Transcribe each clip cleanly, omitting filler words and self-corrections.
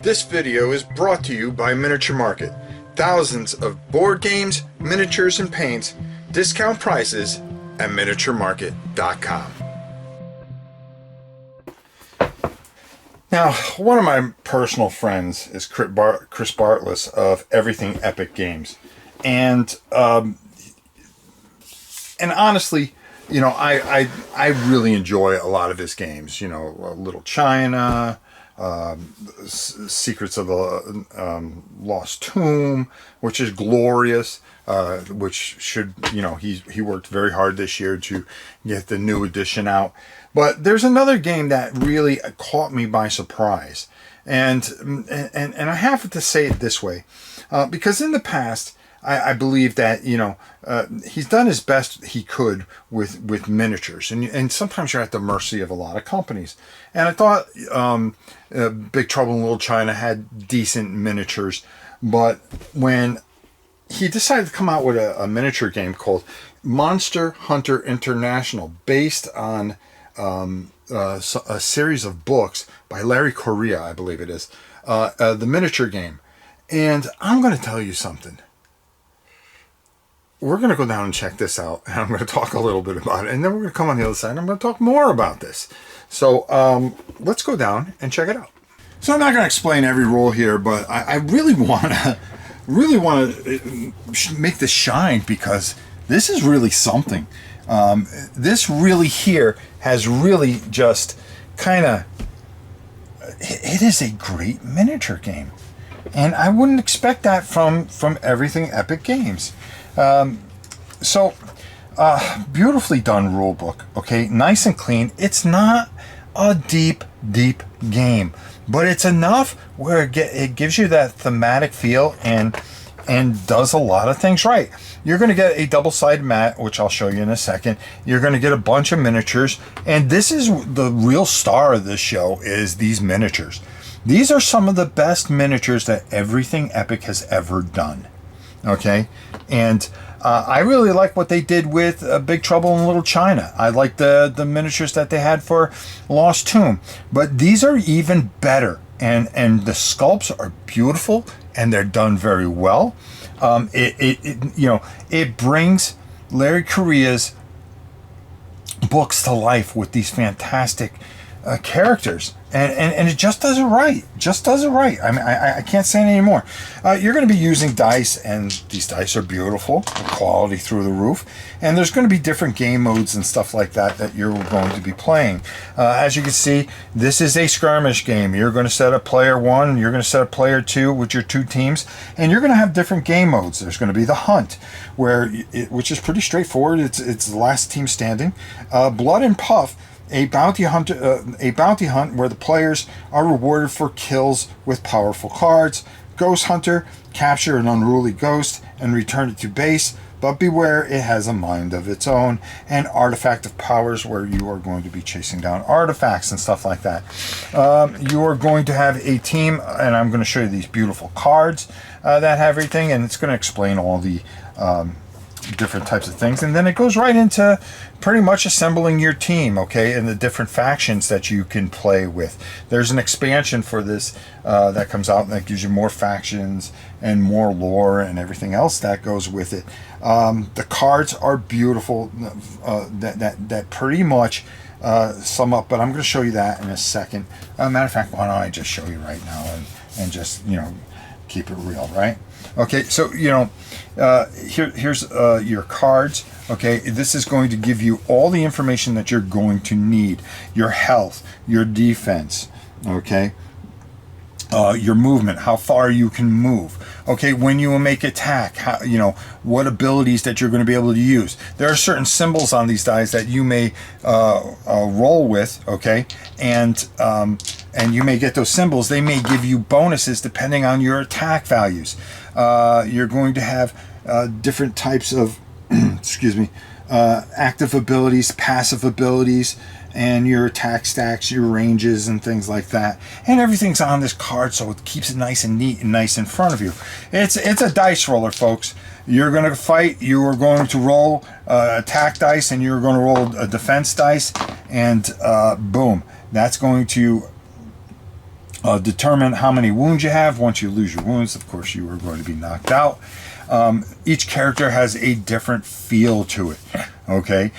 This video is brought to you by Miniature Market. Thousands of board games, miniatures, and paints, discount prices at miniaturemarket.com. Now, one of my personal friends is Chris Bartless of Everything Epic Games. And honestly, you know, I really enjoy a lot of his games. You know, Little China, Secrets of the Lost Tomb, which is glorious. Which should, you know, he worked very hard this year to get the new edition out. But there's another game that really caught me by surprise, and I have to say it this way, because in the past I believe that, you know, he's done his best he could with miniatures, and sometimes you're at the mercy of a lot of companies. And I thought Big Trouble in Little China had decent miniatures, but when he decided to come out with a miniature game called Monster Hunter International, based on a series of books by Larry Correia, I believe it is, the miniature game. And I'm going to tell you something. We're going to go down and check this out, and I'm going to talk a little bit about it, and then we're going to come on the other side, and I'm going to talk more about this. So let's go down and check it out. So I'm not going to explain every rule here, but I really want to make this shine, because this is really something. This really here has really just kind of, it is a great miniature game, and I wouldn't expect that from Everything Epic Games. Beautifully done rule book, okay, nice and clean. It's not a deep game, but it's enough where it gives you that thematic feel and does a lot of things right. You're going to get a double-sided mat, which I'll show you in a second. You're going to get a bunch of miniatures, and this is the real star of this show, is these miniatures. These are some of the best miniatures that Everything Epic has ever done. Okay, and I really like what they did with Big Trouble in Little China. I like the miniatures that they had for Lost Tomb, but these are even better, and the sculpts are beautiful, and they're done very well. It brings Larry Correia's books to life with these fantastic characters, and it just does it right. I mean, I can't say it anymore. You're going to be using dice, and these dice are beautiful, the quality through the roof, and there's going to be different game modes and stuff like that you're going to be playing. As you can see, this is a skirmish game. You're going to set up player 1, you're going to set up player 2 with your 2 teams, and you're going to have different game modes. There's going to be the hunt, which is pretty straightforward. It's the last team standing. Blood and Puff, a bounty hunt where the players are rewarded for kills with powerful cards. Ghost Hunter, capture an unruly ghost and return it to base, but beware, it has a mind of its own. And Artifact of Powers, where you are going to be chasing down artifacts and stuff like that. You are going to have a team, and I'm going to show you these beautiful cards that have everything, and it's going to explain all the different types of things, and then it goes right into pretty much assembling your team, okay, and the different factions that you can play with. There's an expansion for this that comes out, and that gives you more factions and more lore and everything else that goes with it. The cards are beautiful, that pretty much sum up, but I'm going to show you that in a second. Matter of fact, why don't I just show you right now and just, you know, keep it real, right? Okay, so, you know, here's your cards. Okay, this is going to give you all the information that you're going to need. Your health, your defense, okay, your movement, how far you can move. Okay, when you make attack, how, you know, what abilities that you're going to be able to use. There are certain symbols on these dice that you may roll with, okay, and you may get those symbols. They may give you bonuses depending on your attack values. You're going to have different types of excuse me, active abilities, passive abilities, and your attack stacks, your ranges, and things like that. And everything's on this card, so it keeps it nice and neat and nice in front of you. It's a dice roller, folks. You're going to fight. You are going to roll attack dice, and you're going to roll a defense dice, and boom, that's going to Determine how many wounds you have. Once you lose your wounds, of course, you are going to be knocked out. Each character has a different feel to it. Okay,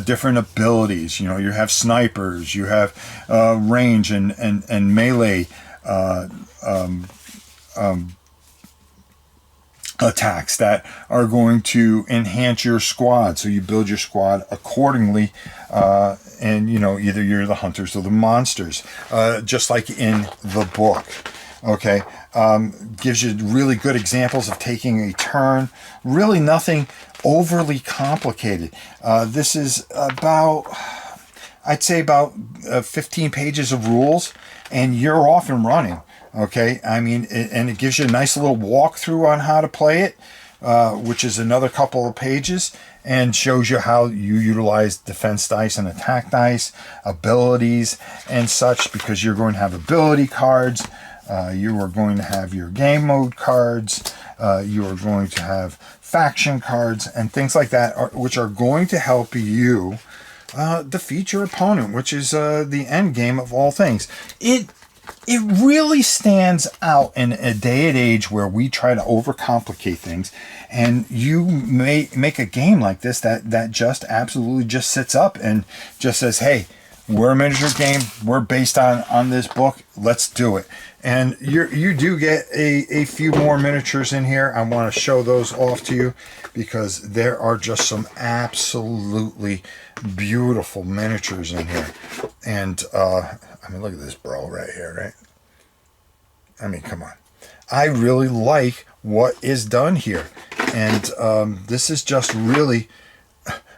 different abilities. You know, you have snipers, you have range and melee attacks that are going to enhance your squad. So you build your squad accordingly, and you know, either you're the hunters or the monsters, just like in the book. Okay, gives you really good examples of taking a turn. Really nothing overly complicated. This is about, I'd say about 15 pages of rules, and you're off and running. Okay, I mean, and it gives you a nice little walkthrough on how to play it, which is another couple of pages, and shows you how you utilize defense dice and attack dice, abilities and such, because you're going to have ability cards, you are going to have your game mode cards, you are going to have faction cards and things like that, which are going to help you defeat your opponent, which is the end game of all things. It really stands out in a day and age where we try to overcomplicate things, and you may make a game like this that just absolutely just sits up and just says, hey, we're a miniature game, we're based on this book, let's do it. And you do get a few more miniatures in here. I want to show those off to you because there are just some absolutely beautiful miniatures in here. And I mean, look at this bro right here, right? I mean, come on. I really like what is done here. And this is just really,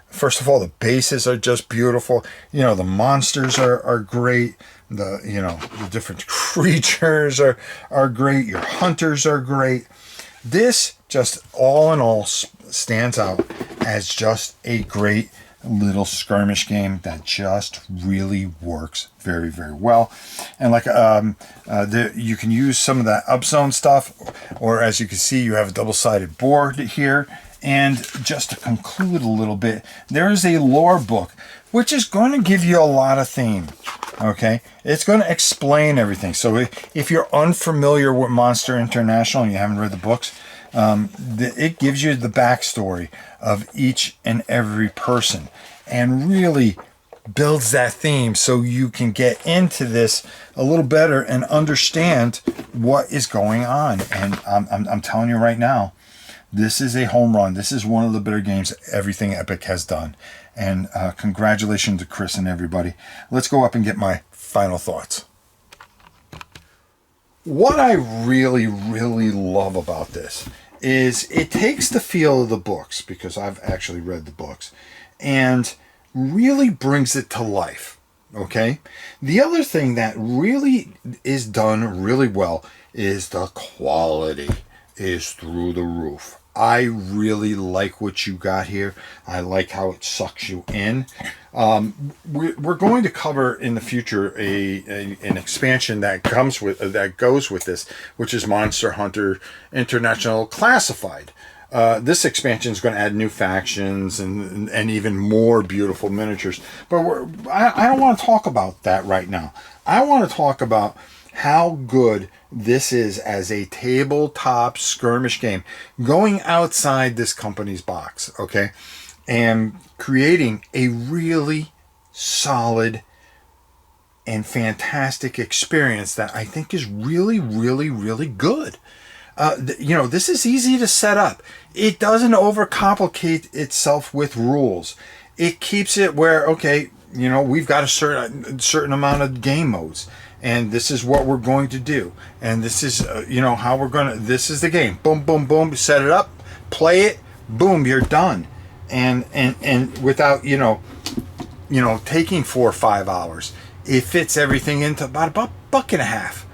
first of all, the bases are just beautiful. You know, the monsters are great. The different creatures are great. Your hunters are great. This just all in all stands out as just a great little skirmish game that just really works very, very well. And like you can use some of that upzone stuff, or as you can see, you have a double-sided board here. And just to conclude a little bit, there is a lore book which is going to give you a lot of theme. Okay, it's going to explain everything. So if you're unfamiliar with Monster International and you haven't read the books, it gives you the backstory of each and every person and really builds that theme so you can get into this a little better and understand what is going on. And I'm telling you right now, this is a home run. This is one of the better games Everything Epic has done. And congratulations to Chris and everybody. Let's go up and get my final thoughts. What I really, really love about this is it takes the feel of the books, because I've actually read the books, and really brings it to life. Okay? The other thing that really is done really well is the quality is through the roof. I really like what you got here. I like how it sucks you in. We're going to cover in the future an expansion that goes with this, which is Monster Hunter International Classified. This expansion is going to add new factions and even more beautiful miniatures. But I don't want to talk about that right now. I want to talk about how good this is as a tabletop skirmish game, going outside this company's box, okay, and creating a really solid and fantastic experience that I think is really, really, really good. This is easy to set up. It doesn't overcomplicate itself with rules. It keeps it where, okay, we've got a certain amount of game modes, and this is what we're going to do, and this is how we're gonna. This is the game. Boom, boom, boom. Set it up, play it. Boom, you're done, and without taking 4 or 5 hours. It fits everything into about a buck and a half,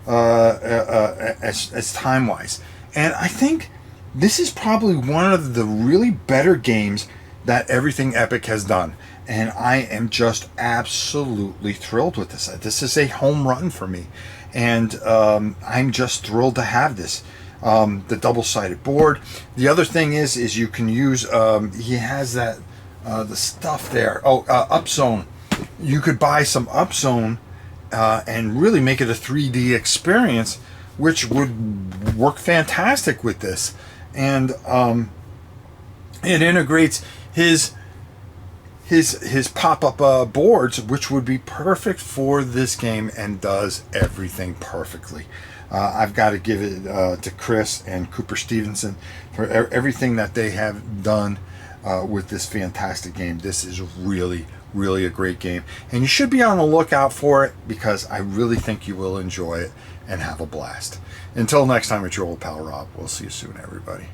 as time wise, and I think this is probably one of the really better games that Everything Epic has done. And I am just absolutely thrilled with this. This is a home run for me. And I'm just thrilled to have this. The double-sided board. The other thing is you can use, he has that, the stuff there. Upzone. You could buy some Upzone and really make it a 3D experience, which would work fantastic with this. And it integrates his pop-up boards, which would be perfect for this game, and does everything perfectly. I've got to give it to Chris and Cooper Stevenson for everything that they have done with this fantastic game. This is really, really a great game, and you should be on the lookout for it, because I really think you will enjoy it and have a blast. Until next time, it's your old pal Rob. We'll see you soon, everybody.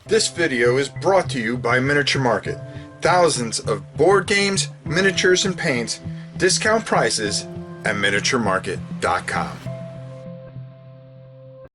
This video is brought to you by Miniature Market. Thousands of board games, miniatures, and paints, discount prices at miniaturemarket.com.